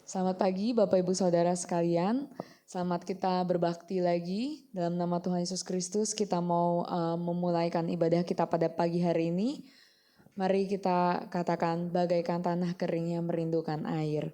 Selamat pagi Bapak Ibu Saudara sekalian. Selamat kita berbakti lagi. Dalam nama Tuhan Yesus Kristus kita mau memulaikan ibadah kita pada pagi hari ini. Mari kita katakan bagaikan tanah kering yang merindukan air.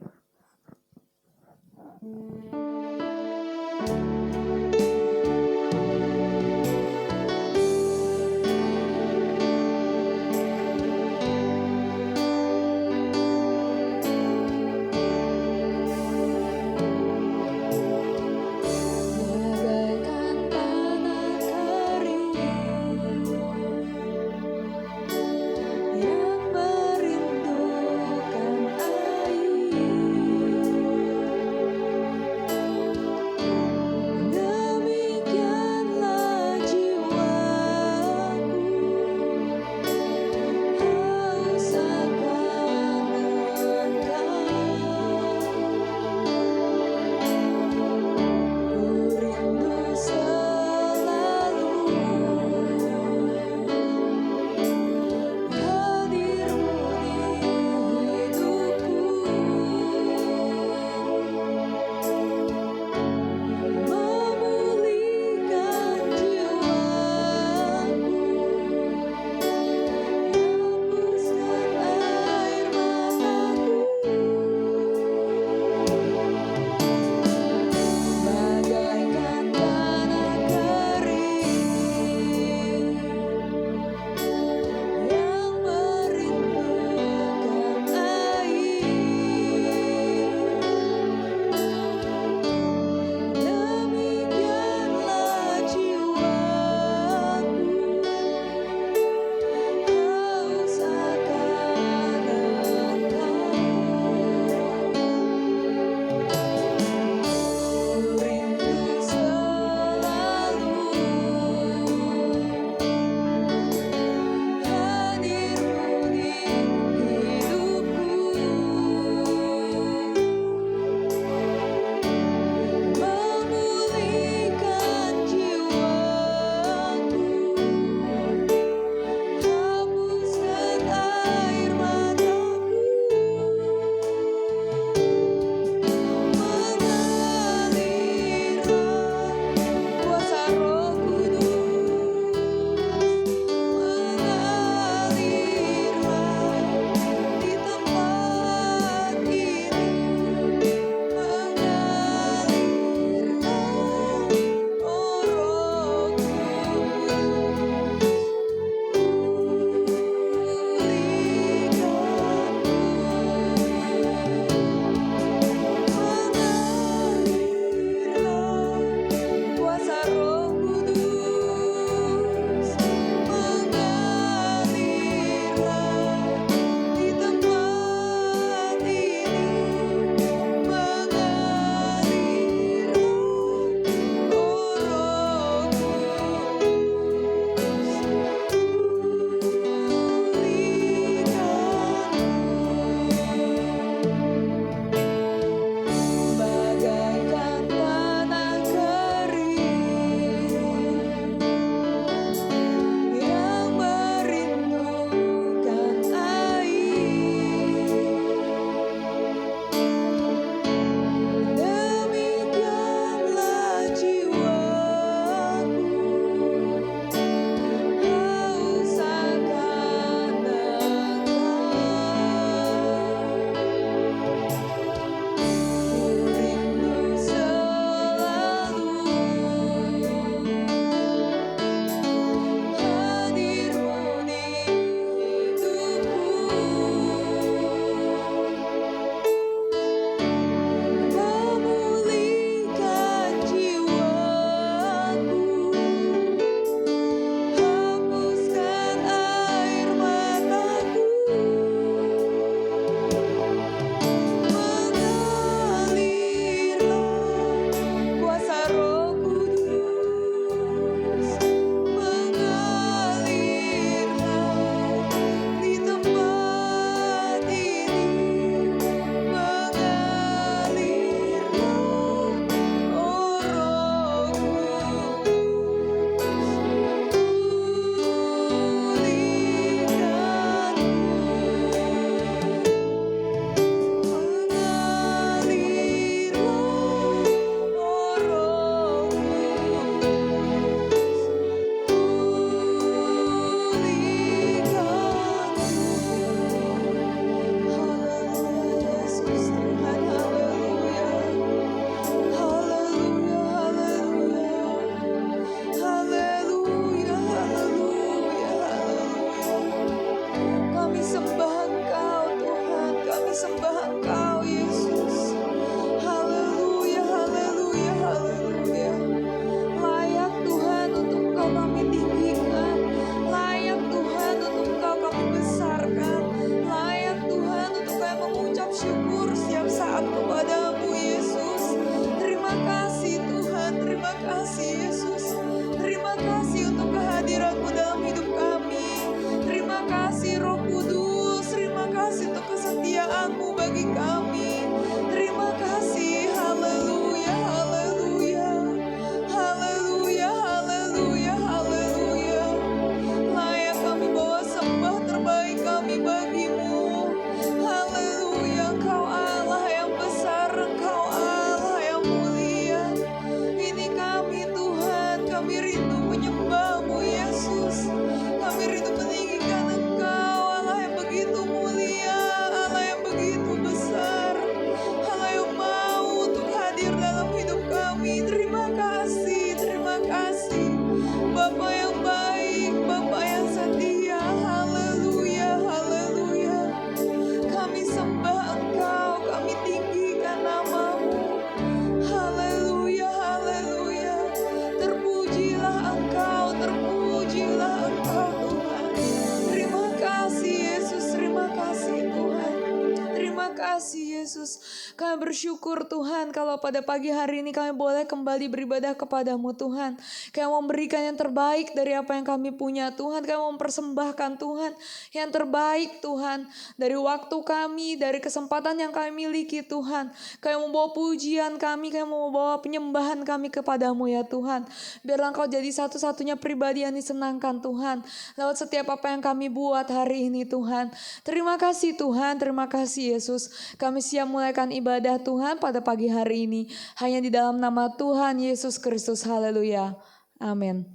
Yesus. Kami bersyukur Tuhan kalau pada pagi hari ini kami boleh kembali beribadah kepadamu Tuhan. Kami memberikan yang terbaik dari apa yang kami punya Tuhan. Kami mempersembahkan Tuhan yang terbaik Tuhan. Dari waktu kami, dari kesempatan yang kami miliki Tuhan. Kami membawa pujian kami membawa penyembahan kami kepadamu ya Tuhan. Biarlah Engkau jadi satu-satunya pribadi yang disenangkan Tuhan. Lewat setiap apa yang kami buat hari ini Tuhan. Terima kasih Tuhan, terima kasih Yesus. Kami siap mulaikan ibadah Tuhan pada pagi hari ini. Hanya di dalam nama Tuhan Yesus Kristus. Haleluya. Amin.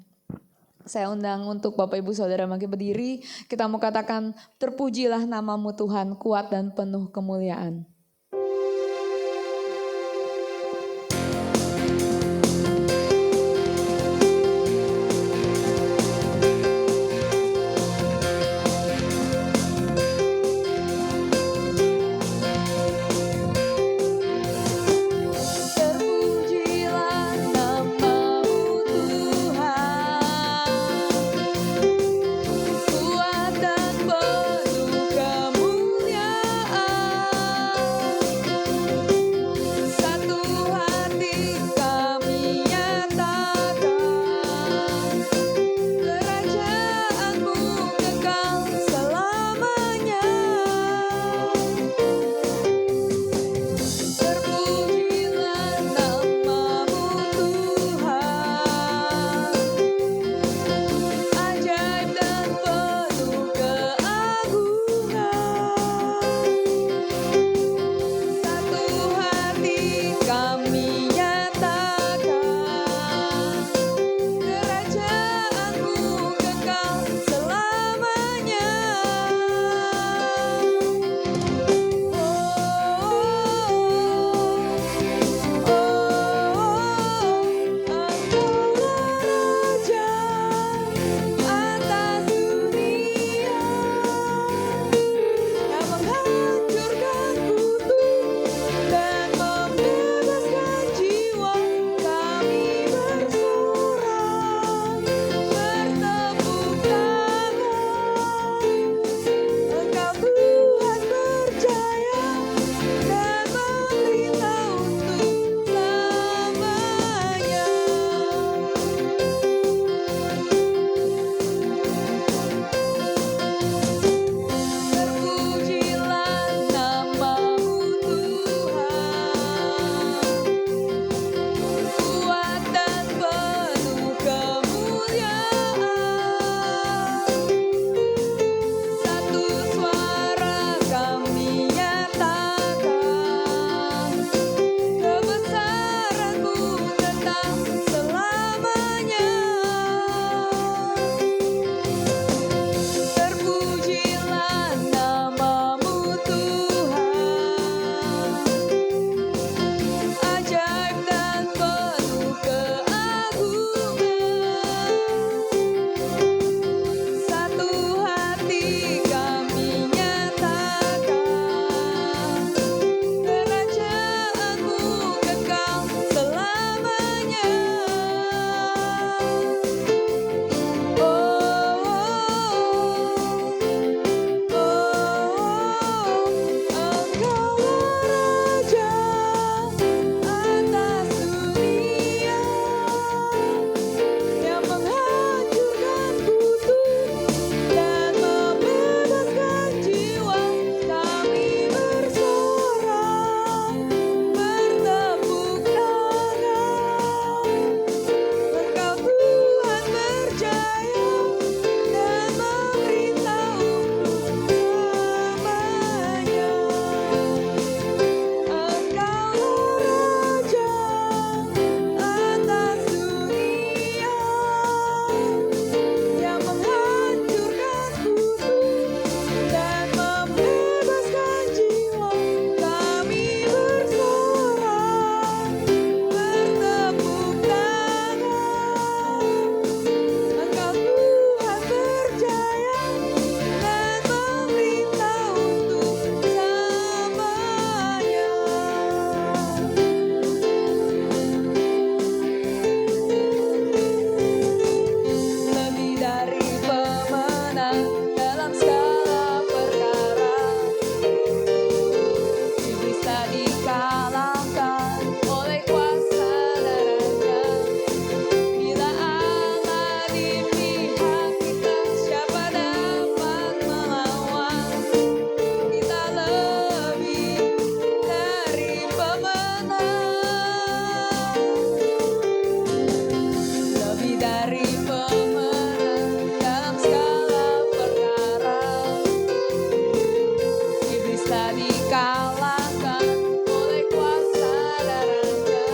Saya undang untuk Bapak Ibu Saudara makin berdiri. Kita mau katakan terpujilah namamu Tuhan, kuat dan penuh kemuliaan. Kuat dan penuh kemuliaan. dikalahkan oleh kuasa darahnya. Bila Allah di pihak kita, siapa dapat melawan? Kita lebih dari pemenang, lebih dari pemenang dalam segala perkara. Iblis tak dikalahkan oleh kuasa darahnya.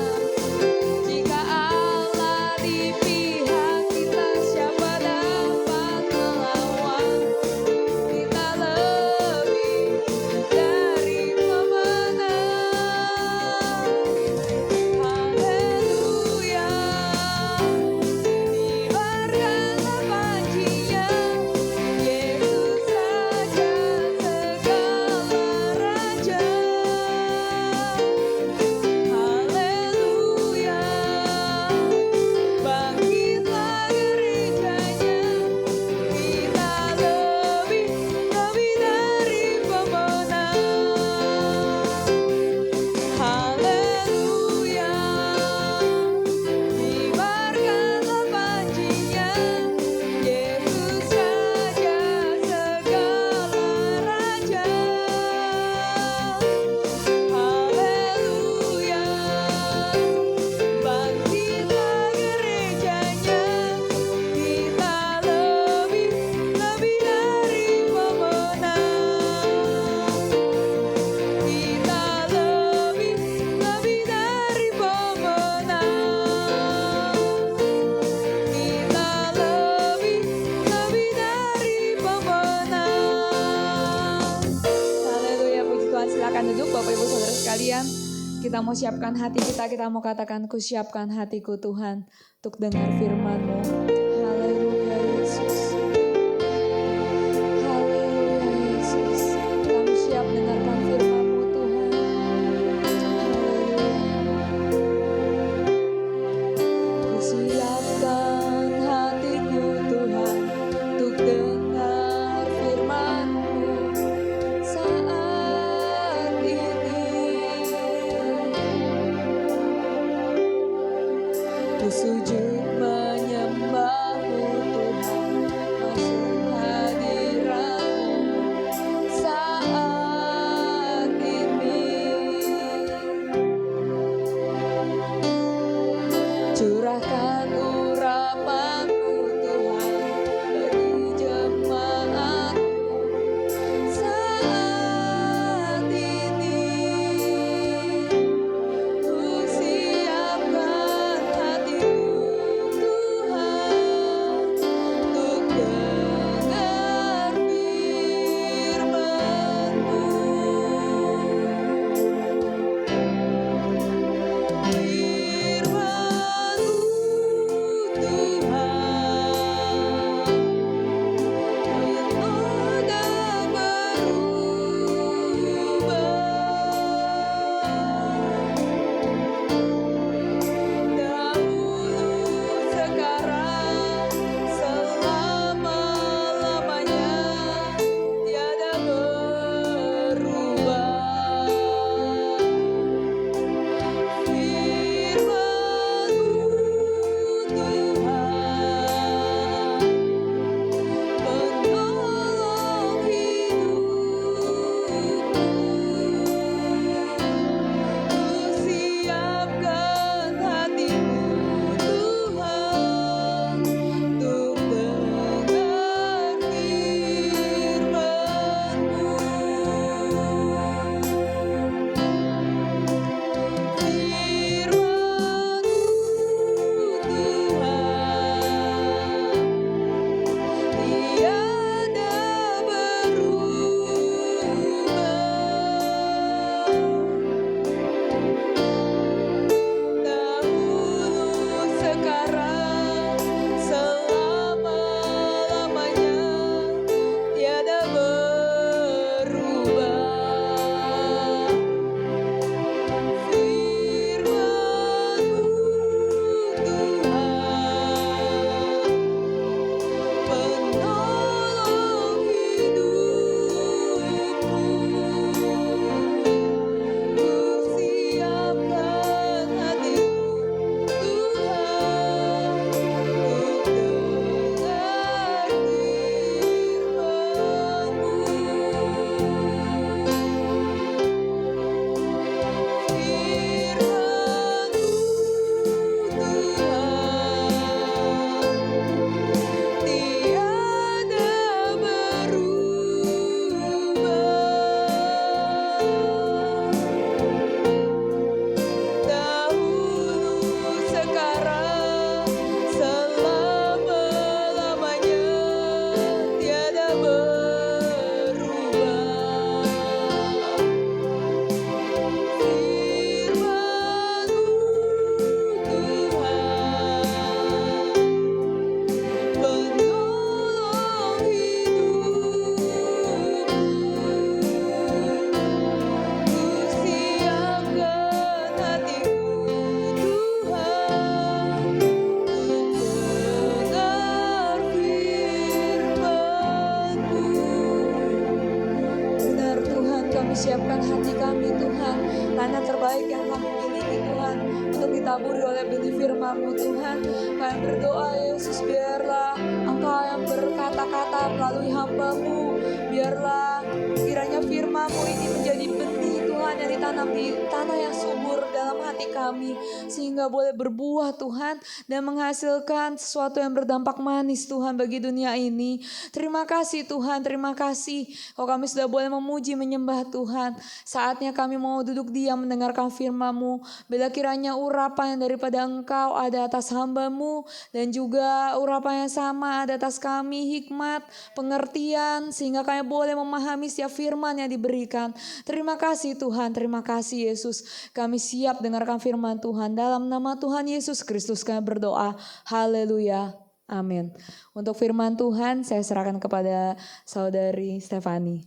Jika Allah di pihak kita, siapa dapat melawan? Kita lebih dari pemenang. Haleluya, kibarkanlah panjinya, Yesus saja segala raja. Haleluya, bangkitlah gerejanya, kita lebih dari pemenang. Haleluya, kibarkanlah panjinya, Yesus saja segala raja. Haleluya, bangkitlah gerejanya, kita lebih dari pemenang. Kita lebih dari pemenang. Kita lebih dari pemenang. Haleluya, puji Tuhan. Silakan duduk Bapak Ibu Saudara sekalian. Kita mau siapkan hati kita mau katakan, ku siapkan hatiku Tuhan untuk dengar firman-Mu. Haleluya Yesus. Haleluya Yesus. Kami siap dengarkan firman-Mu Tuhan. Haleluya. Ku siapkan hatiku Tuhan untuk dengar firman-Mu saat ini. Ku sujud menyembah terbaik yang kami miliki Tuhan, untuk ditaburi oleh benih firman-Mu Tuhan. Kami berdoa Yesus, biarlah Engkau yang berkata-kata melalui hamba-Mu, biarlah kiranya firman-Mu ini menjadi benih Tuhan yang ditanam di tanah yang subur dalam hati kami, sehingga boleh berbuah Tuhan dan menghasilkan sesuatu yang berdampak manis Tuhan bagi dunia ini. Terima kasih Tuhan, terima kasih kalau kami sudah boleh memuji menyembah Tuhan. Saatnya kami mau duduk diam mendengarkan firman-Mu. Bila kiranya urapan yang daripada Engkau ada atas hamba-Mu, dan juga urapan yang sama ada atas kami, hikmat, pengertian, sehingga kami boleh memahami setiap firman yang diberikan. Terima kasih Tuhan, terima kasih Yesus. Kami siap dengarkan firman Tuhan. Dalam nama Tuhan Yesus Kristus kami berdoa. Haleluya. Amin. Untuk firman Tuhan saya serahkan kepada saudari Stefani.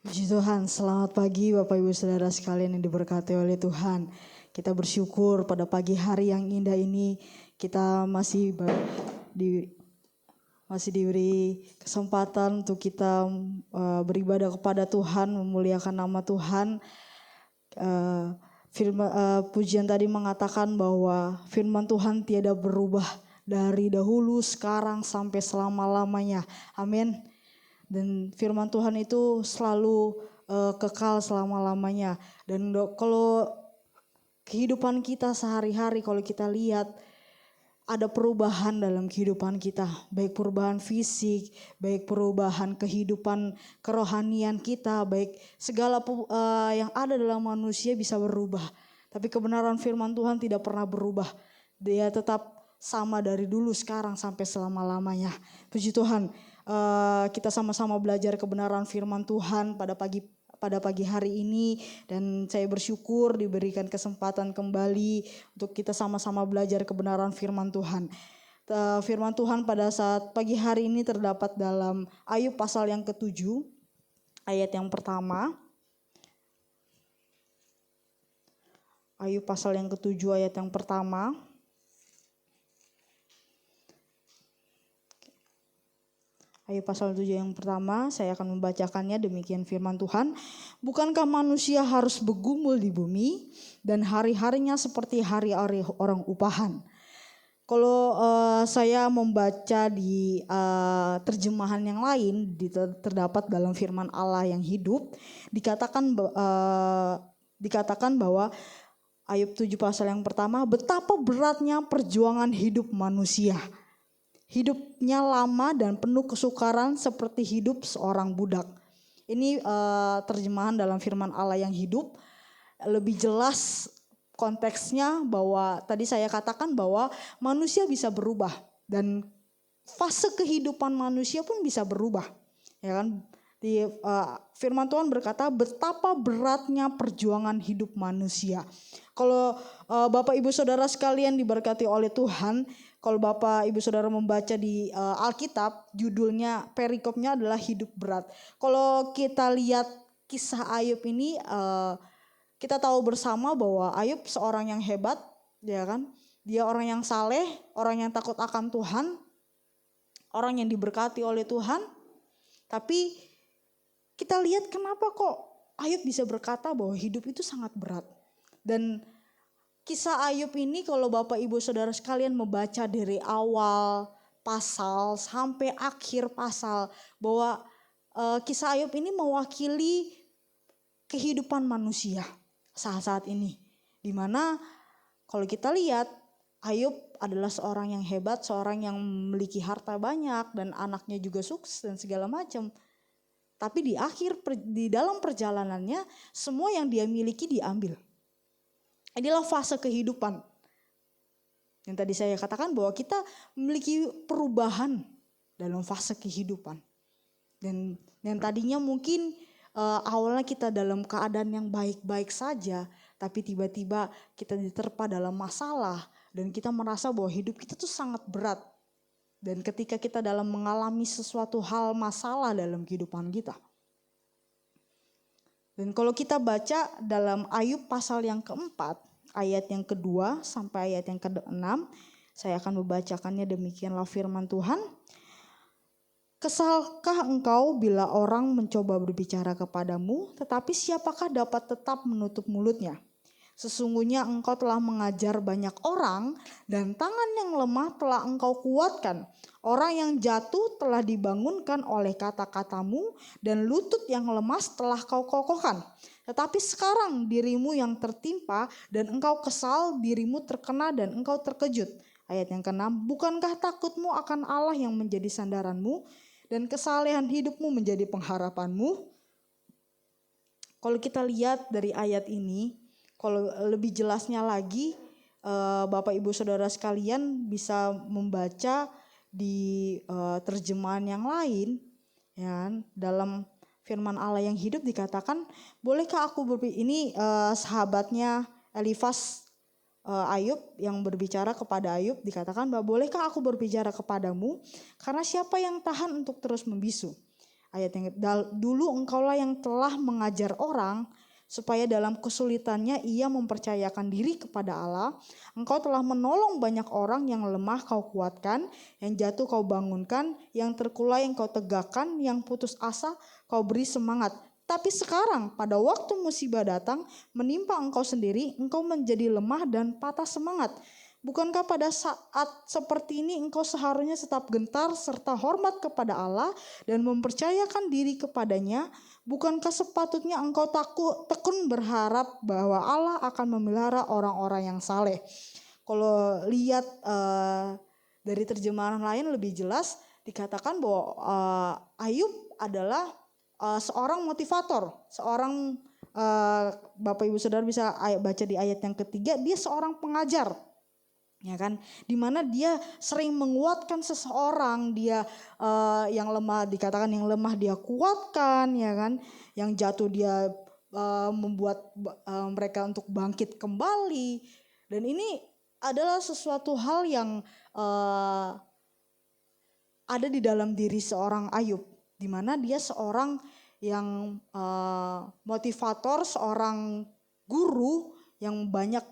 Puji Tuhan, selamat pagi Bapak Ibu Saudara sekalian yang diberkati oleh Tuhan. Kita bersyukur pada pagi hari yang indah ini kita masih diberi kesempatan untuk kita beribadah kepada Tuhan, memuliakan nama Tuhan. Pujian tadi mengatakan bahwa firman Tuhan tiada berubah dari dahulu, sekarang sampai selama-lamanya. Amin. Dan firman Tuhan itu selalu kekal selama-lamanya. Dan kalau kehidupan kita sehari-hari, kalau kita lihat ada perubahan dalam kehidupan kita, baik perubahan fisik, baik perubahan kehidupan kerohanian kita, baik segala yang ada dalam manusia bisa berubah. Tapi kebenaran firman Tuhan tidak pernah berubah. Dia tetap sama dari dulu, sekarang, sampai selama-lamanya. Puji Tuhan. Kita sama-sama belajar kebenaran firman Tuhan pada pagi hari ini, dan saya bersyukur diberikan kesempatan kembali untuk kita sama-sama belajar kebenaran firman Tuhan. Firman Tuhan pada saat pagi hari ini terdapat dalam Ayub pasal yang ke-7 ayat yang pertama. Ayub pasal yang ke-7 ayat yang pertama. Ayub pasal 7 yang pertama, saya akan membacakannya. Demikian firman Tuhan. Bukankah manusia harus bergumul di bumi, dan hari-harinya seperti hari-hari orang upahan? Kalau saya membaca di terjemahan yang lain, terdapat dalam firman Allah yang hidup, dikatakan bahwa Ayub 7 pasal yang pertama, betapa beratnya perjuangan hidup manusia. Hidupnya lama dan penuh kesukaran seperti hidup seorang budak. Ini terjemahan dalam firman Allah yang hidup. Lebih jelas konteksnya bahwa tadi saya katakan bahwa manusia bisa berubah. Dan fase kehidupan manusia pun bisa berubah. Ya kan? Di firman Tuhan berkata betapa beratnya perjuangan hidup manusia. Kalau Bapak Ibu Saudara sekalian diberkati oleh Tuhan, kalau Bapak Ibu Saudara membaca di Alkitab, judulnya perikopnya adalah hidup berat. Kalau kita lihat kisah Ayub ini, kita tahu bersama bahwa Ayub seorang yang hebat, ya kan? Dia orang yang saleh, orang yang takut akan Tuhan, orang yang diberkati oleh Tuhan. Tapi kita lihat kenapa kok Ayub bisa berkata bahwa hidup itu sangat berat. Dan kisah Ayub ini kalau Bapak Ibu Saudara sekalian membaca dari awal pasal sampai akhir pasal, bahwa kisah Ayub ini mewakili kehidupan manusia saat-saat ini. Dimana kalau kita lihat Ayub adalah seorang yang hebat, seorang yang memiliki harta banyak dan anaknya juga sukses dan segala macam. Tapi di dalam perjalanannya semua yang dia miliki diambil. Inilah fase kehidupan. Yang tadi saya katakan bahwa kita memiliki perubahan dalam fase kehidupan. Dan yang tadinya mungkin awalnya kita dalam keadaan yang baik-baik saja, tapi tiba-tiba kita diterpa dalam masalah dan kita merasa bahwa hidup kita tuh sangat berat. Dan ketika kita dalam mengalami sesuatu hal masalah dalam kehidupan kita, Dan kalau kita baca dalam Ayub pasal yang keempat, ayat yang kedua sampai ayat yang keenam, saya akan membacakannya, demikianlah firman Tuhan. Kesalkah engkau bila orang mencoba berbicara kepadamu, tetapi siapakah dapat tetap menutup mulutnya? Sesungguhnya engkau telah mengajar banyak orang, dan tangan yang lemah telah engkau kuatkan. Orang yang jatuh telah dibangunkan oleh kata-katamu, dan lutut yang lemas telah kau kokohkan. Tetapi sekarang dirimu yang tertimpa, dan engkau kesal, dirimu terkena dan engkau terkejut. Ayat yang ke-6, bukankah takutmu akan Allah yang menjadi sandaranmu, dan kesalehan hidupmu menjadi pengharapanmu? Kalau kita lihat dari ayat ini, kalau lebih jelasnya lagi, Bapak Ibu Saudara sekalian bisa membaca di terjemahan yang lain, ya, dalam firman Allah yang hidup dikatakan, bolehkah aku ini sahabatnya Elifas, Ayub yang berbicara kepada Ayub, dikatakan bahwa bolehkah aku berbicara kepadamu, karena siapa yang tahan untuk terus membisu. Ayat yang dulu engkaulah yang telah mengajar orang supaya dalam kesulitannya ia mempercayakan diri kepada Allah. Engkau telah menolong banyak orang, yang lemah kau kuatkan, yang jatuh kau bangunkan, yang terkulai engkau tegakkan, yang putus asa kau beri semangat. Tapi sekarang pada waktu musibah datang menimpa engkau sendiri, engkau menjadi lemah dan patah semangat. Bukankah pada saat seperti ini engkau seharusnya tetap gentar serta hormat kepada Allah dan mempercayakan diri kepadanya? Bukankah sepatutnya engkau tekun berharap bahwa Allah akan memelihara orang-orang yang saleh? Kalau lihat dari terjemahan lain lebih jelas dikatakan bahwa Ayub adalah seorang motivator, seorang Bapak Ibu Saudara bisa baca di ayat yang ketiga, dia seorang pengajar. Ya kan, dimana dia sering menguatkan seseorang, dia yang lemah dikatakan yang lemah dia kuatkan, ya kan, yang jatuh dia membuat mereka untuk bangkit kembali. Dan ini adalah sesuatu hal yang ada di dalam diri seorang Ayub, dimana dia seorang yang motivator, seorang guru yang banyak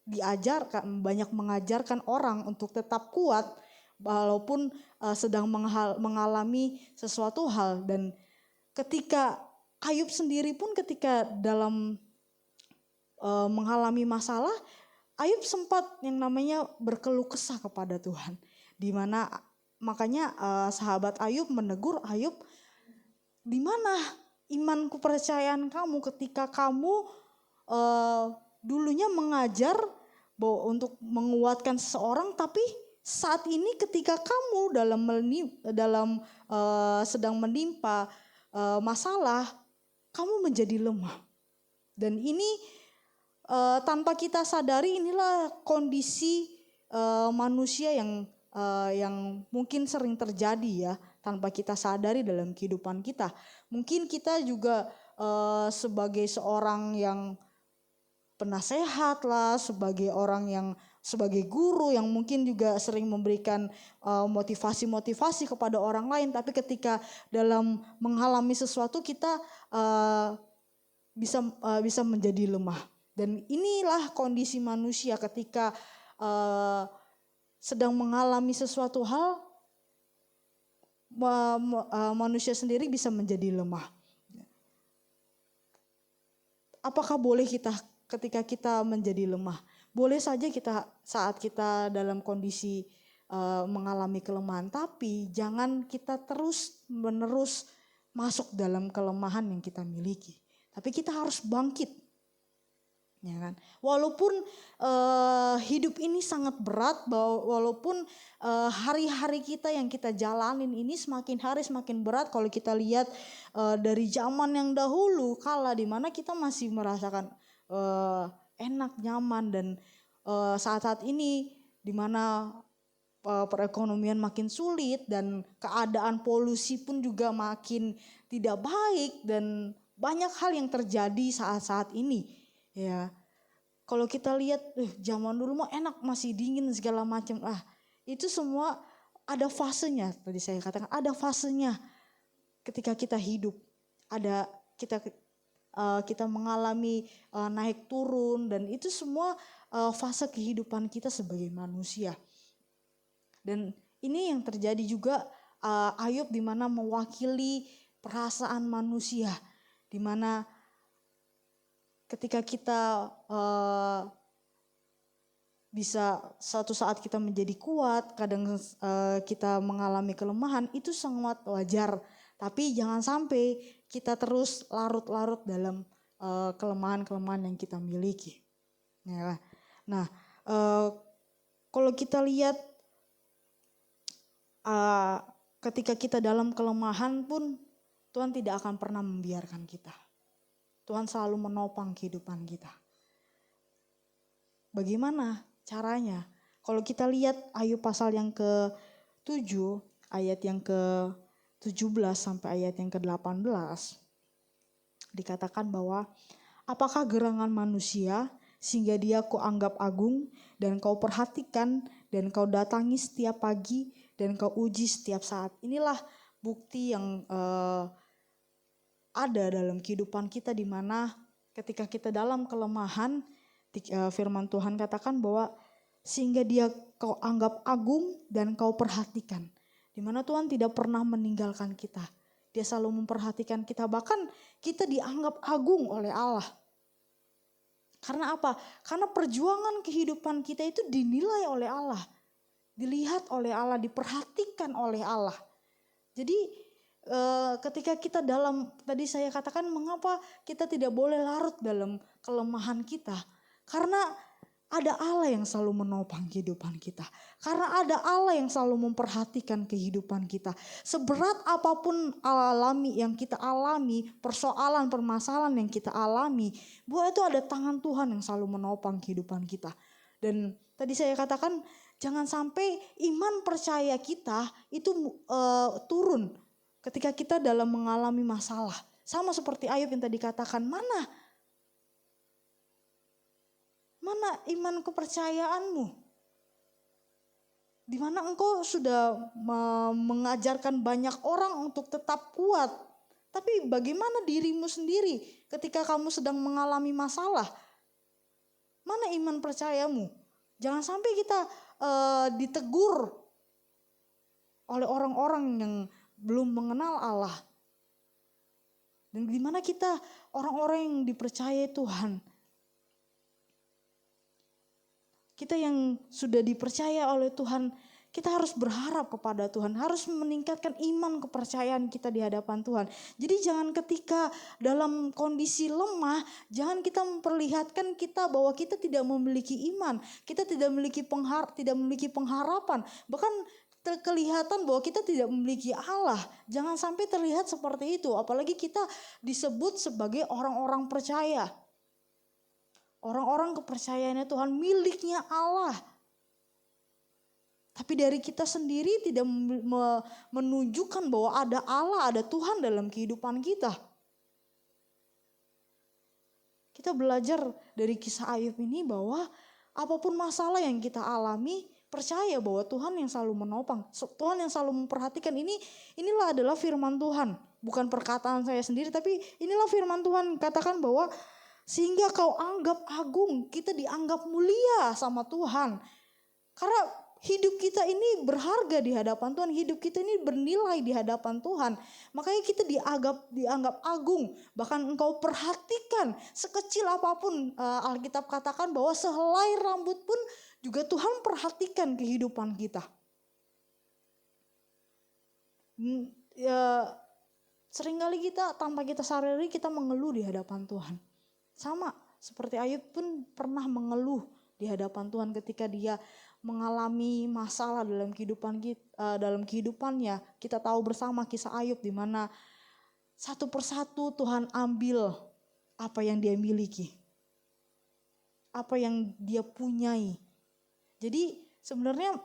diajarkan, banyak mengajarkan orang untuk tetap kuat walaupun sedang mengalami sesuatu hal. Dan ketika Ayub sendiri pun ketika dalam mengalami masalah, Ayub sempat yang namanya berkeluh kesah kepada Tuhan, dimana makanya sahabat Ayub menegur Ayub, di mana iman kepercayaan kamu ketika kamu dulunya mengajar bahwa untuk menguatkan seseorang, tapi saat ini ketika kamu sedang menimpa masalah, kamu menjadi lemah. Dan ini tanpa kita sadari, inilah kondisi manusia yang mungkin sering terjadi ya, tanpa kita sadari dalam kehidupan kita. Mungkin kita juga sebagai seorang yang penasehat lah, sebagai orang yang sebagai guru yang mungkin juga sering memberikan motivasi-motivasi kepada orang lain, tapi ketika dalam mengalami sesuatu kita bisa menjadi lemah. Dan inilah kondisi manusia ketika sedang mengalami sesuatu hal, manusia sendiri bisa menjadi lemah. Apakah boleh kita ketika kita menjadi lemah? Boleh saja kita saat kita dalam kondisi mengalami kelemahan, tapi jangan kita terus-menerus masuk dalam kelemahan yang kita miliki. Tapi kita harus bangkit. Ya kan? Walaupun hidup ini sangat berat, walaupun hari-hari kita yang kita jalanin ini semakin hari semakin berat. Kalau kita lihat dari zaman yang dahulu kala, di mana kita masih merasakan enak, nyaman, dan saat-saat ini di mana perekonomian makin sulit dan keadaan polusi pun juga makin tidak baik, dan banyak hal yang terjadi saat-saat ini. Ya, kalau kita lihat zaman dulu mah enak, masih dingin segala macam. Itu semua ada fasenya. Tadi saya katakan ada fasenya ketika kita hidup. Ada kita kita mengalami naik turun, dan itu semua fase kehidupan kita sebagai manusia. Dan ini yang terjadi juga Ayub, di mana mewakili perasaan manusia, di mana ketika kita bisa suatu saat kita menjadi kuat, kadang kita mengalami kelemahan, itu sangat wajar. Tapi jangan sampai kita terus larut-larut dalam kelemahan-kelemahan yang kita miliki. Ya. Nah, kalau kita lihat ketika kita dalam kelemahan pun, Tuhan tidak akan pernah membiarkan kita. Tuhan selalu menopang kehidupan kita. Bagaimana caranya? Kalau kita lihat Ayub pasal yang ke-7, ayat yang ke-17 sampai ayat yang ke-18, dikatakan bahwa apakah gerangan manusia sehingga dia kau anggap agung, dan kau perhatikan, dan kau datangi setiap pagi, dan kau uji setiap saat. Inilah bukti yang ada dalam kehidupan kita, di mana ketika kita dalam kelemahan, firman Tuhan katakan bahwa sehingga dia kau anggap agung dan kau perhatikan. Di mana Tuhan tidak pernah meninggalkan kita. Dia selalu memperhatikan kita, bahkan kita dianggap agung oleh Allah. Karena apa? Karena perjuangan kehidupan kita itu dinilai oleh Allah. Dilihat oleh Allah, diperhatikan oleh Allah. Jadi ketika kita dalam, tadi saya katakan mengapa kita tidak boleh larut dalam kelemahan kita. Karena ada Allah yang selalu menopang kehidupan kita. Karena ada Allah yang selalu memperhatikan kehidupan kita. Seberat apapun yang kita alami, persoalan, permasalahan yang kita alami, bahwa itu ada tangan Tuhan yang selalu menopang kehidupan kita. Dan tadi saya katakan jangan sampai iman percaya kita itu turun ketika kita dalam mengalami masalah. Sama seperti Ayub yang tadi katakan, mana iman kepercayaanmu? Di mana engkau sudah mengajarkan banyak orang untuk tetap kuat. Tapi bagaimana dirimu sendiri ketika kamu sedang mengalami masalah? Mana iman percayamu? Jangan sampai kita ditegur oleh orang-orang yang belum mengenal Allah. Dan di mana kita orang-orang yang dipercaya Tuhan. Kita yang sudah dipercaya oleh Tuhan, kita harus berharap kepada Tuhan, harus meningkatkan iman kepercayaan kita di hadapan Tuhan. Jadi jangan ketika dalam kondisi lemah, jangan kita memperlihatkan kita bahwa kita tidak memiliki iman, kita tidak memiliki pengharapan, bahkan kelihatan bahwa kita tidak memiliki Allah. Jangan sampai terlihat seperti itu, apalagi kita disebut sebagai orang-orang percaya. Orang-orang kepercayaannya Tuhan, miliknya Allah. Tapi dari kita sendiri tidak menunjukkan bahwa ada Allah, ada Tuhan dalam kehidupan kita. Kita belajar dari kisah Ayub ini bahwa apapun masalah yang kita alami, percaya bahwa Tuhan yang selalu menopang, Tuhan yang selalu memperhatikan. Inilah adalah firman Tuhan, bukan perkataan saya sendiri, tapi inilah firman Tuhan. Katakan bahwa sehingga kau anggap agung, kita dianggap mulia sama Tuhan. Karena hidup kita ini berharga di hadapan Tuhan, hidup kita ini bernilai di hadapan Tuhan. Makanya kita dianggap agung. Bahkan engkau perhatikan sekecil apapun, Alkitab katakan bahwa sehelai rambut pun juga Tuhan perhatikan kehidupan kita. Seringkali kita tanpa kita sadari kita mengeluh di hadapan Tuhan. Sama seperti Ayub pun pernah mengeluh di hadapan Tuhan ketika dia mengalami masalah dalam kehidupannya. Kita tahu bersama kisah Ayub, di mana satu persatu Tuhan ambil apa yang dia miliki, apa yang dia punyai. Jadi sebenarnya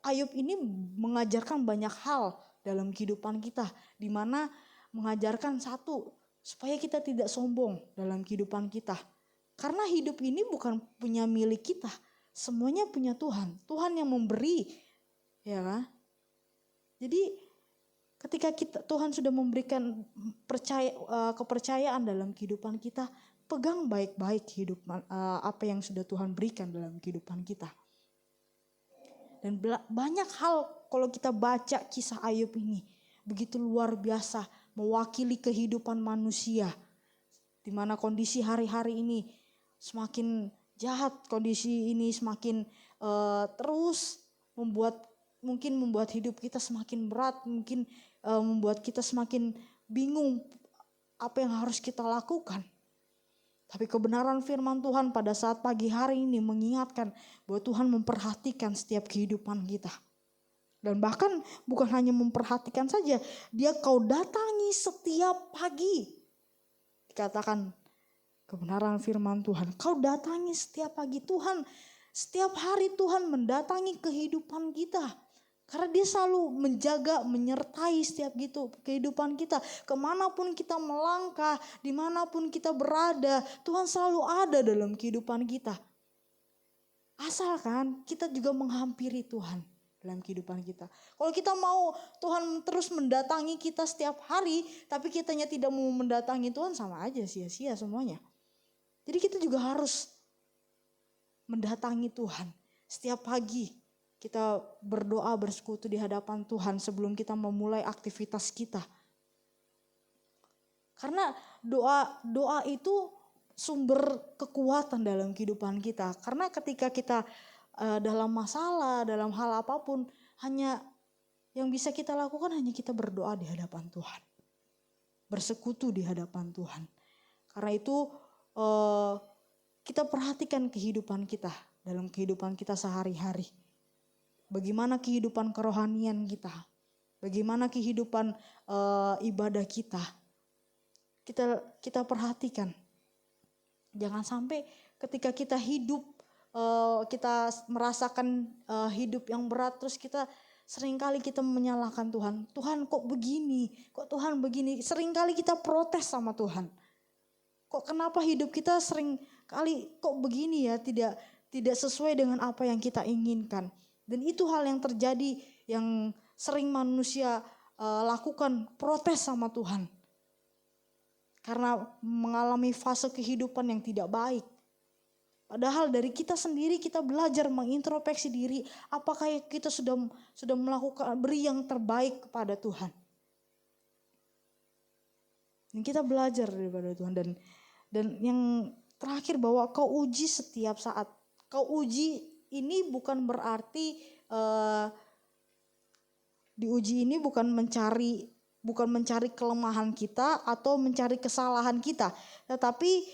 Ayub ini mengajarkan banyak hal dalam kehidupan kita, di mana mengajarkan satu, supaya kita tidak sombong dalam kehidupan kita. Karena hidup ini bukan punya milik kita, semuanya punya Tuhan. Tuhan yang memberi, ya kan? Jadi Ketika Tuhan sudah memberikan kepercayaan dalam kehidupan kita, pegang baik-baik apa yang sudah Tuhan berikan dalam kehidupan kita. Dan banyak hal kalau kita baca kisah Ayub ini begitu luar biasa, mewakili kehidupan manusia, di mana kondisi hari-hari ini semakin jahat, kondisi ini semakin terus membuat hidup kita semakin berat, mungkin membuat kita semakin bingung apa yang harus kita lakukan. Tapi kebenaran firman Tuhan pada saat pagi hari ini mengingatkan bahwa Tuhan memperhatikan setiap kehidupan kita. Dan bahkan bukan hanya memperhatikan saja, Dia kau datangi setiap pagi. Dikatakan kebenaran firman Tuhan, kau datangi setiap pagi. Tuhan, setiap hari Tuhan mendatangi kehidupan kita. Karena Dia selalu menjaga, menyertai setiap kehidupan kita. Kemanapun kita melangkah, dimanapun kita berada, Tuhan selalu ada dalam kehidupan kita. Asalkan kita juga menghampiri Tuhan dalam kehidupan kita. Kalau kita mau Tuhan terus mendatangi kita setiap hari, tapi kitanya tidak mau mendatangi Tuhan, sama aja sia-sia semuanya. Jadi kita juga harus mendatangi Tuhan setiap pagi. Kita berdoa bersekutu di hadapan Tuhan sebelum kita memulai aktivitas kita. Karena doa itu sumber kekuatan dalam kehidupan kita. Karena ketika kita dalam masalah, dalam hal apapun, hanya yang bisa kita lakukan hanya kita berdoa di hadapan Tuhan. Bersekutu di hadapan Tuhan. Karena itu kita perhatikan kehidupan kita dalam kehidupan kita sehari-hari. Bagaimana kehidupan kerohanian kita, bagaimana kehidupan ibadah kita. Kita perhatikan. Jangan sampai ketika kita hidup, kita merasakan hidup yang berat, terus kita seringkali kita menyalahkan Tuhan. Tuhan kok begini, kok Tuhan begini. Seringkali kita protes sama Tuhan. Kok kenapa hidup kita seringkali kok begini ya, tidak sesuai dengan apa yang kita inginkan. Dan itu hal yang terjadi, yang sering manusia lakukan, protes sama Tuhan. Karena mengalami fase kehidupan yang tidak baik. Padahal dari kita sendiri kita belajar mengintrospeksi diri, apakah kita sudah melakukan beri yang terbaik kepada Tuhan. Dan kita belajar daripada Tuhan, dan yang terakhir bahwa kau uji setiap saat. Kau uji ini bukan berarti diuji ini bukan mencari kelemahan kita atau mencari kesalahan kita, tetapi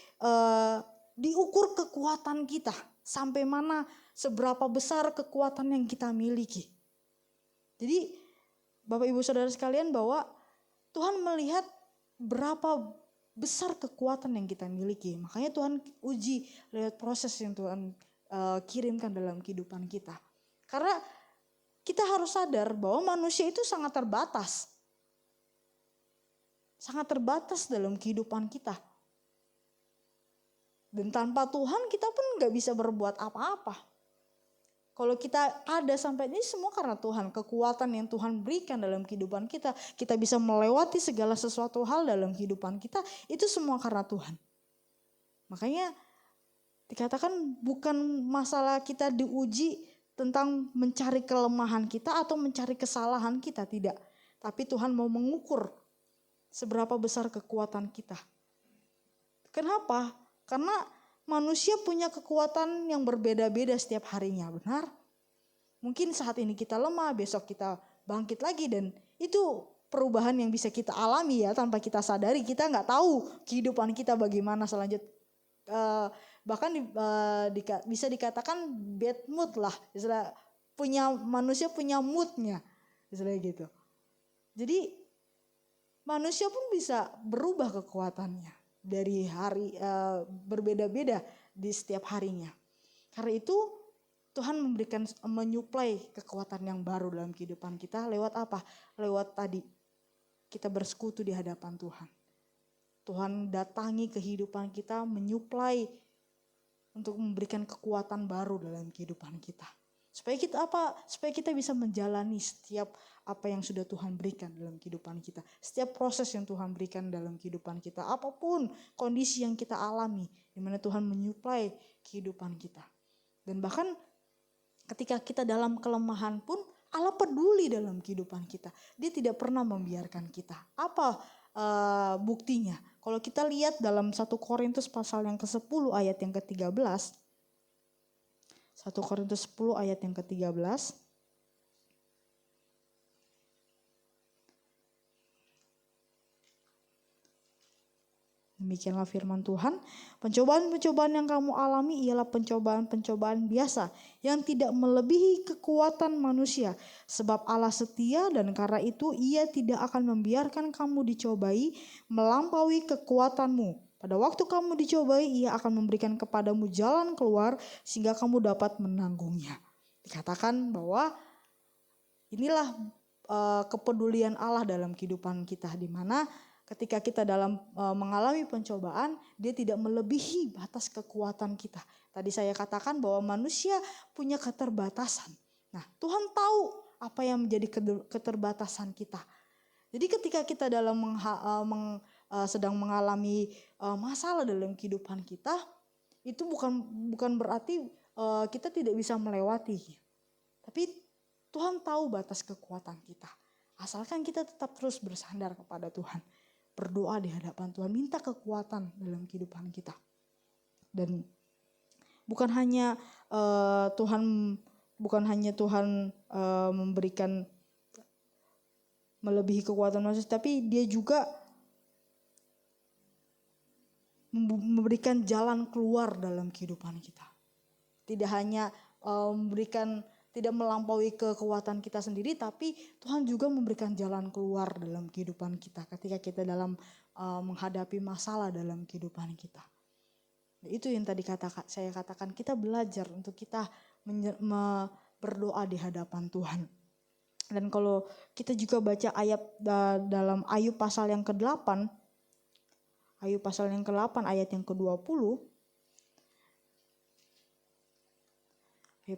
diukur kekuatan kita, sampai mana, seberapa besar kekuatan yang kita miliki. Jadi Bapak Ibu Saudara sekalian, bahwa Tuhan melihat berapa besar kekuatan yang kita miliki. Makanya Tuhan uji lewat proses yang Tuhan kirimkan dalam kehidupan kita. Karena kita harus sadar bahwa manusia itu sangat terbatas. Sangat terbatas dalam kehidupan kita. Dan tanpa Tuhan kita pun gak bisa berbuat apa-apa. Kalau kita ada sampai ini semua karena Tuhan. Kekuatan yang Tuhan berikan dalam kehidupan kita. Kita bisa melewati segala sesuatu hal dalam kehidupan kita. Itu semua karena Tuhan. Makanya dikatakan bukan masalah kita diuji tentang mencari kelemahan kita atau mencari kesalahan kita, tidak. Tapi Tuhan mau mengukur seberapa besar kekuatan kita. Kenapa? Karena manusia punya kekuatan yang berbeda-beda setiap harinya, benar? Mungkin saat ini kita lemah, besok kita bangkit lagi, dan itu perubahan yang bisa kita alami ya tanpa kita sadari. Kita nggak tahu kehidupan kita bagaimana selanjutnya. Bahkan bisa dikatakan bad mood lah, istilah manusia punya moodnya, istilah gitu. Jadi manusia pun bisa berubah kekuatannya dari hari berbeda-beda di setiap harinya. Karena itu Tuhan menyuplai kekuatan yang baru dalam kehidupan kita lewat apa? Lewat tadi kita bersekutu di hadapan Tuhan. Tuhan datangi kehidupan kita, menyuplai untuk memberikan kekuatan baru dalam kehidupan kita. Supaya kita apa? Supaya kita bisa menjalani setiap apa yang sudah Tuhan berikan dalam kehidupan kita. Setiap proses yang Tuhan berikan dalam kehidupan kita. Apapun kondisi yang kita alami, di mana Tuhan menyuplai kehidupan kita. Dan bahkan ketika kita dalam kelemahan pun Allah peduli dalam kehidupan kita. Dia tidak pernah membiarkan kita. Apa buktinya? Kalau kita lihat dalam 1 Korintus pasal yang ke-10 ayat yang ke-13. 1 Korintus 10 ayat yang ke-13. Demikianlah firman Tuhan, pencobaan-pencobaan yang kamu alami ialah pencobaan-pencobaan biasa yang tidak melebihi kekuatan manusia. Sebab Allah setia dan karena itu Ia tidak akan membiarkan kamu dicobai melampaui kekuatanmu. Pada waktu kamu dicobai, Ia akan memberikan kepadamu jalan keluar sehingga kamu dapat menanggungnya. Dikatakan bahwa inilah kepedulian Allah dalam kehidupan kita, di mana ketika kita dalam mengalami pencobaan, dia tidak melebihi batas kekuatan kita. Tadi saya katakan bahwa manusia punya keterbatasan. Nah, Tuhan tahu apa yang menjadi keterbatasan kita. Jadi ketika kita sedang mengalami masalah dalam kehidupan kita, itu bukan berarti kita tidak bisa melewati. Tapi Tuhan tahu batas kekuatan kita. Asalkan kita tetap terus bersandar kepada Tuhan. Berdoa di hadapan Tuhan, minta kekuatan dalam kehidupan kita. Dan bukan hanya Tuhan memberikan melebihi kekuatan manusia, tapi Dia juga memberikan jalan keluar dalam kehidupan kita. Tidak hanya tidak melampaui kekuatan kita sendiri, tapi Tuhan juga memberikan jalan keluar dalam kehidupan kita ketika kita dalam menghadapi masalah dalam kehidupan kita. Itu yang tadi saya katakan, kita belajar untuk kita berdoa di hadapan Tuhan. Dan kalau kita juga baca ayat dalam Ayub pasal yang ke-8, Ayub pasal yang ke-8 ayat yang ke-20,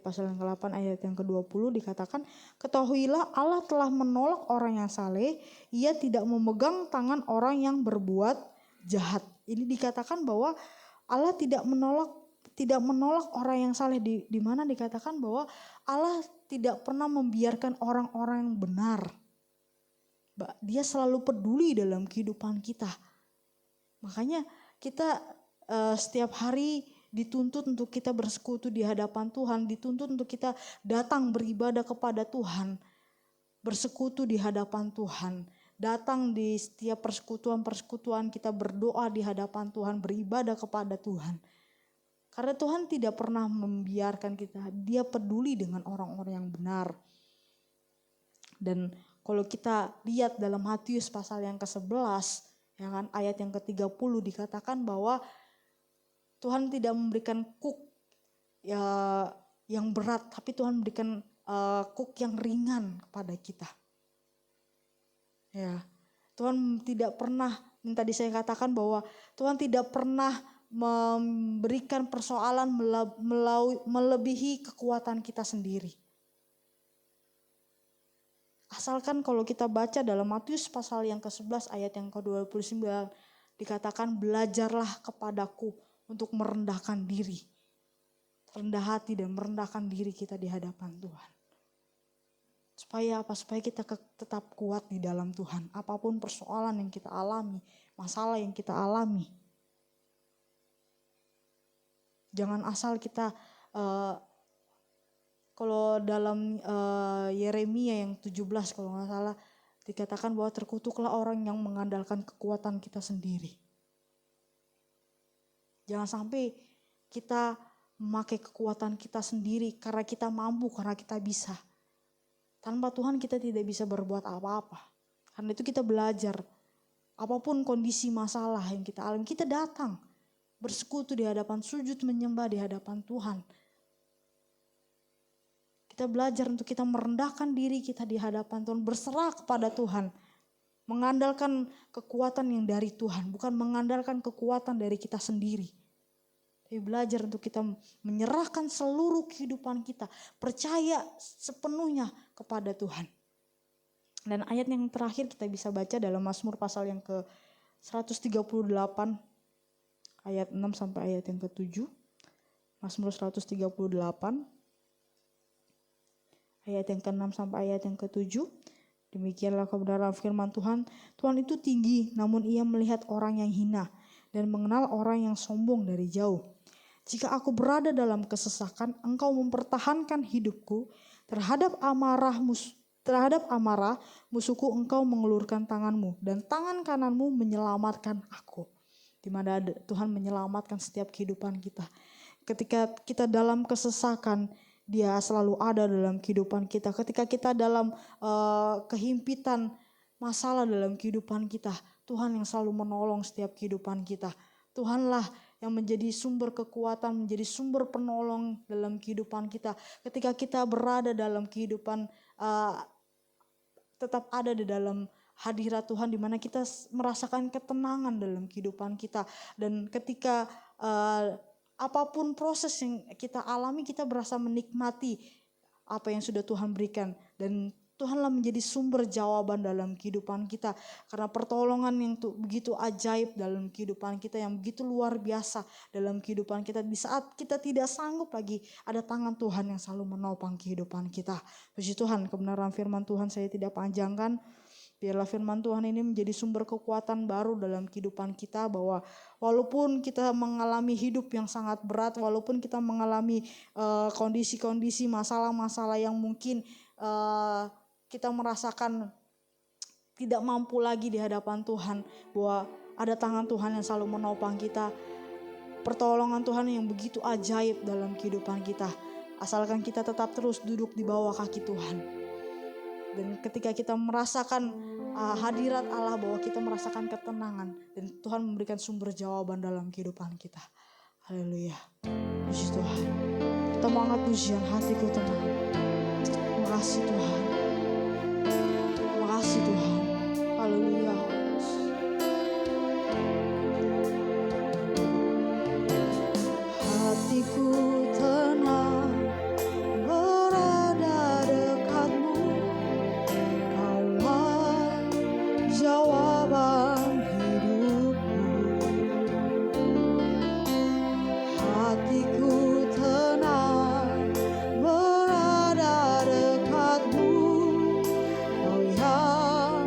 pasal yang ke-8 ayat yang ke-20 dikatakan, ketahuilah Allah telah menolak orang yang saleh, Ia tidak memegang tangan orang yang berbuat jahat. Ini dikatakan bahwa Allah tidak menolak orang yang saleh, di mana dikatakan bahwa Allah tidak pernah membiarkan orang-orang yang benar. Dia selalu peduli dalam kehidupan kita. Makanya kita setiap hari dituntut untuk kita bersekutu di hadapan Tuhan, dituntut untuk kita datang beribadah kepada Tuhan, bersekutu di hadapan Tuhan, datang di setiap persekutuan-persekutuan kita berdoa di hadapan Tuhan, beribadah kepada Tuhan. Karena Tuhan tidak pernah membiarkan kita, Dia peduli dengan orang-orang yang benar. Dan kalau kita lihat dalam Matius pasal yang ke-11, ya kan, ayat yang ke-30 dikatakan bahwa Tuhan tidak memberikan kuk yang berat, tapi Tuhan memberikan kuk yang ringan kepada kita. Ya, Tuhan tidak pernah, yang tadi saya katakan bahwa Tuhan tidak pernah memberikan persoalan melebihi kekuatan kita sendiri. Asalkan kalau kita baca dalam Matius pasal yang ke-11 ayat yang ke-29 dikatakan, belajarlah kepadaku untuk merendahkan diri, rendah hati dan merendahkan diri kita di hadapan Tuhan. Supaya apa? Supaya kita tetap kuat di dalam Tuhan. Apapun persoalan yang kita alami, masalah yang kita alami. Jangan asal kita, kalau dalam Yeremia yang 17 kalau nggak salah, dikatakan bahwa terkutuklah orang yang mengandalkan kekuatan kita sendiri. Jangan sampai kita memakai kekuatan kita sendiri karena kita mampu, karena kita bisa. Tanpa Tuhan kita tidak bisa berbuat apa-apa. Karena itu kita belajar. Apapun kondisi masalah yang kita alami, kita datang bersekutu di hadapan, sujud menyembah di hadapan Tuhan. Kita belajar untuk kita merendahkan diri kita di hadapan Tuhan, berserah kepada Tuhan. Mengandalkan kekuatan yang dari Tuhan, bukan mengandalkan kekuatan dari kita sendiri. belajar untuk kita menyerahkan seluruh kehidupan kita, percaya sepenuhnya kepada Tuhan. Dan ayat yang terakhir kita bisa baca dalam Mazmur pasal yang ke 138 ayat 6 sampai ayat yang ke-7. Mazmur 138 ayat yang ke-6 sampai ayat yang ke-7. Demikianlah kebenaran firman Tuhan. Tuhan itu tinggi, namun ia melihat orang yang hina dan mengenal orang yang sombong dari jauh. Jika aku berada dalam kesesakan, Engkau mempertahankan hidupku. Terhadap amarah musuhku Engkau mengulurkan tanganmu, dan tangan kananmu menyelamatkan aku. Di mana Tuhan menyelamatkan setiap kehidupan kita. Ketika kita dalam kesesakan, Dia selalu ada dalam kehidupan kita. Ketika kita dalam kehimpitan masalah dalam kehidupan kita, Tuhan yang selalu menolong setiap kehidupan kita. Tuhanlah yang menjadi sumber kekuatan, menjadi sumber penolong dalam kehidupan kita. Ketika kita berada dalam kehidupan, tetap ada di dalam hadirat Tuhan, di mana kita merasakan ketenangan dalam kehidupan kita. Dan ketika apapun proses yang kita alami, kita berasa menikmati apa yang sudah Tuhan berikan. Dan Tuhanlah menjadi sumber jawaban dalam kehidupan kita. Karena pertolongan yang begitu ajaib dalam kehidupan kita, yang begitu luar biasa dalam kehidupan kita. Di saat kita tidak sanggup lagi, ada tangan Tuhan yang selalu menopang kehidupan kita. Puji Tuhan, kebenaran firman Tuhan saya tidak panjangkan. Biarlah firman Tuhan ini menjadi sumber kekuatan baru dalam kehidupan kita, bahwa walaupun kita mengalami hidup yang sangat berat, walaupun kita mengalami kondisi-kondisi, masalah-masalah yang mungkin kita merasakan tidak mampu lagi di hadapan Tuhan, bahwa ada tangan Tuhan yang selalu menopang kita. Pertolongan Tuhan yang begitu ajaib dalam kehidupan kita, asalkan kita tetap terus duduk di bawah kaki Tuhan. Dan ketika kita merasakan hadirat Allah, bahwa kita merasakan ketenangan, dan Tuhan memberikan sumber jawaban dalam kehidupan kita. Haleluya. Puji Tuhan. Kita mau angkat pujian, hatiku tenang. Terima kasih Tuhan. Terima kasih Tuhan. Haleluya. Hatiku tenang berada dekatmu. Kaulah jawaban hidupku. Hatiku tenang berada dekatmu. Kau yang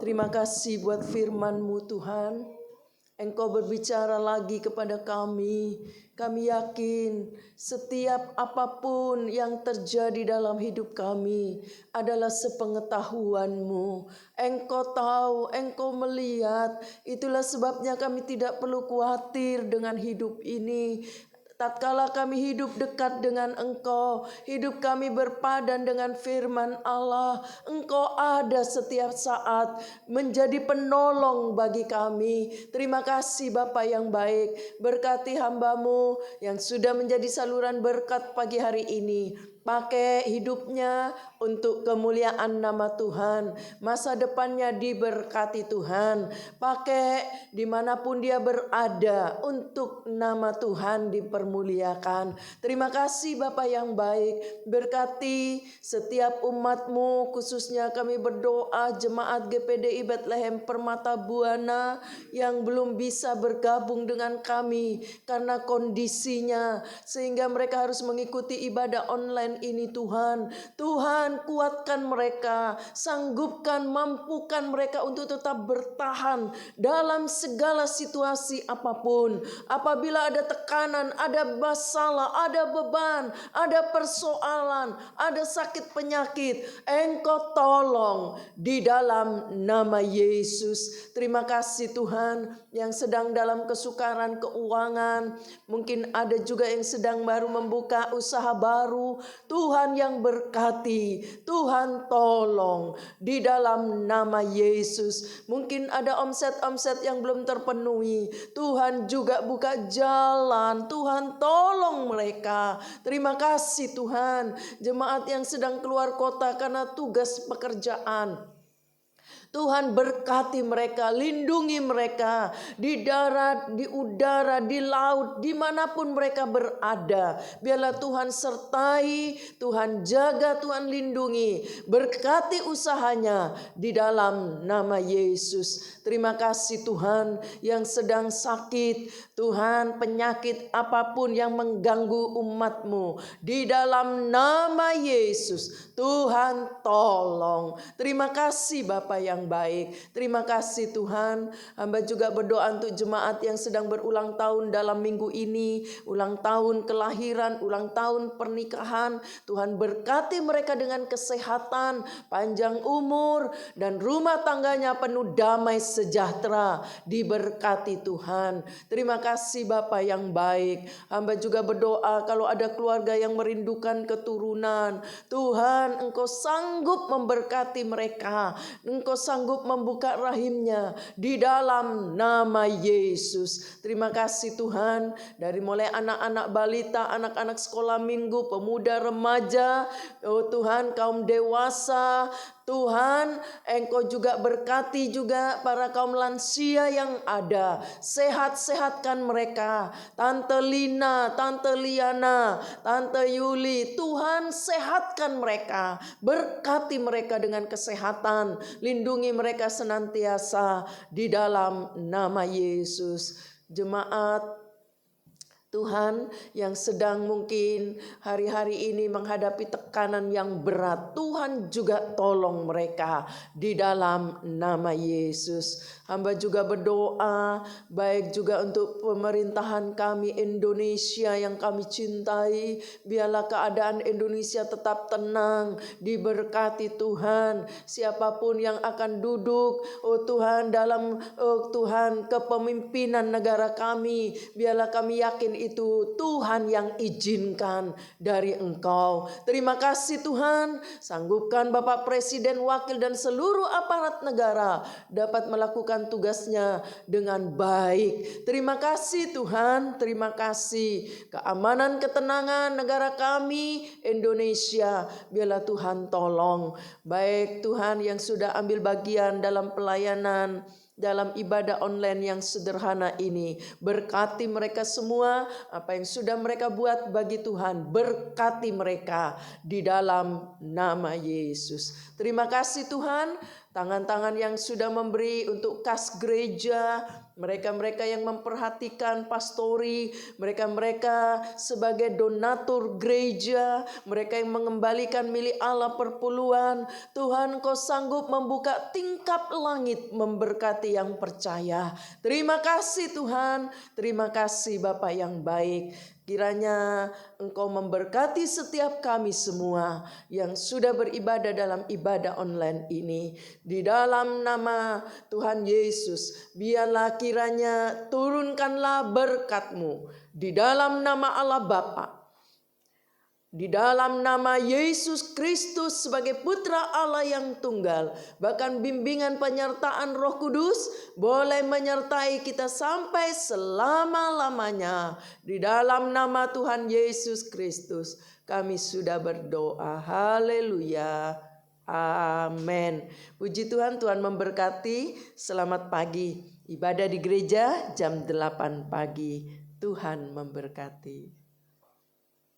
Terima kasih buat firman-Mu Tuhan. Engkau berbicara lagi kepada kami. Kami yakin setiap apapun yang terjadi dalam hidup kami adalah sepengetahuan-Mu. Engkau tahu, Engkau melihat. Itulah sebabnya kami tidak perlu khawatir dengan hidup ini. Tatkala kami hidup dekat dengan Engkau, hidup kami berpadan dengan firman Allah, Engkau ada setiap saat menjadi penolong bagi kami. Terima kasih Bapa yang baik, berkati hamba-Mu yang sudah menjadi saluran berkat pagi hari ini. Pakai hidupnya untuk kemuliaan nama Tuhan. Masa depannya diberkati Tuhan. Pakai dimanapun dia berada untuk nama Tuhan dipermuliakan. Terima kasih Bapa yang baik. Berkati setiap umat-Mu, khususnya kami berdoa jemaat GPDI Bethlehem Permata Buana yang belum bisa bergabung dengan kami karena kondisinya, sehingga mereka harus mengikuti ibadah online ini Tuhan. Tuhan kuatkan mereka, sanggupkan, mampukan mereka untuk tetap bertahan dalam segala situasi apapun. Apabila ada tekanan, ada masalah, ada beban, ada persoalan, ada sakit penyakit, Engkau tolong di dalam nama Yesus. Terima kasih Tuhan yang sedang dalam kesukaran keuangan. Mungkin ada juga yang sedang baru membuka usaha baru. Tuhan yang berkati, Tuhan tolong di dalam nama Yesus. Mungkin ada omset-omset yang belum terpenuhi, Tuhan juga buka jalan. Tuhan tolong mereka. Terima kasih Tuhan. Jemaat yang sedang keluar kota karena tugas pekerjaan, Tuhan berkati mereka, lindungi mereka di darat, di udara, di laut, dimanapun mereka berada. Biarlah Tuhan sertai, Tuhan jaga, Tuhan lindungi. Berkati usahanya di dalam nama Yesus. Terima kasih Tuhan yang sedang sakit. Tuhan, penyakit apapun yang mengganggu umat-Mu, di dalam nama Yesus Tuhan tolong. Terima kasih Bapa yang baik. Terima kasih Tuhan. Hamba juga berdoa untuk jemaat yang sedang berulang tahun dalam minggu ini, ulang tahun kelahiran, ulang tahun pernikahan. Tuhan berkati mereka dengan kesehatan, panjang umur, dan rumah tangganya penuh damai sejahtera. Diberkati Tuhan. Terima kasih Bapa yang baik. Hamba juga berdoa kalau ada keluarga yang merindukan keturunan, Tuhan Engkau sanggup memberkati mereka. Engkau sanggup membuka rahimnya di dalam nama Yesus. Terima kasih Tuhan. Dari mulai anak-anak balita, anak-anak sekolah minggu, pemuda remaja, oh Tuhan, kaum dewasa, Tuhan, Engkau juga berkati juga para kaum lansia yang ada. Sehat-sehatkan mereka. Tante Lina, Tante Liana, Tante Yuli, Tuhan sehatkan mereka. Berkati mereka dengan kesehatan. Lindungi mereka senantiasa di dalam nama Yesus. Jemaat Tuhan yang sedang mungkin hari-hari ini menghadapi tekanan yang berat, Tuhan juga tolong mereka di dalam nama Yesus. Hamba juga berdoa baik juga untuk pemerintahan kami Indonesia yang kami cintai. Biarlah keadaan Indonesia tetap tenang, diberkati Tuhan. Siapapun yang akan duduk, oh Tuhan, dalam Tuhan kepemimpinan negara kami, biarlah kami yakin itu Tuhan yang izinkan dari Engkau. Terima kasih Tuhan, sanggupkan Bapak Presiden, Wakil dan seluruh aparat negara dapat melakukan tugasnya dengan baik. Terima kasih Tuhan, terima kasih. Keamanan, ketenangan negara kami Indonesia, biarlah Tuhan tolong. Baik Tuhan yang sudah ambil bagian dalam pelayanan, dalam ibadah online yang sederhana ini, berkati mereka semua. Apa yang sudah mereka buat bagi Tuhan, berkati mereka di dalam nama Yesus. Terima kasih Tuhan. Tangan-tangan yang sudah memberi untuk kas gereja, Mereka-mereka yang memperhatikan pastori, mereka-mereka sebagai donatur gereja, mereka yang mengembalikan milik Allah perpuluhan. Tuhan, Kau sanggup membuka tingkap langit memberkati yang percaya. Terima kasih Tuhan, terima kasih Bapa yang baik. Kiranya Engkau memberkati setiap kami semua yang sudah beribadah dalam ibadah online ini. Di dalam nama Tuhan Yesus, biarlah kiranya turunkanlah berkat-Mu. Di dalam nama Allah Bapa, di dalam nama Yesus Kristus sebagai Putra Allah yang tunggal, bahkan bimbingan penyertaan Roh Kudus boleh menyertai kita sampai selama-lamanya. Di dalam nama Tuhan Yesus Kristus kami sudah berdoa. Haleluya. Amin. Puji Tuhan, Tuhan memberkati. Selamat pagi. Ibadah di gereja jam 8 pagi. Tuhan memberkati.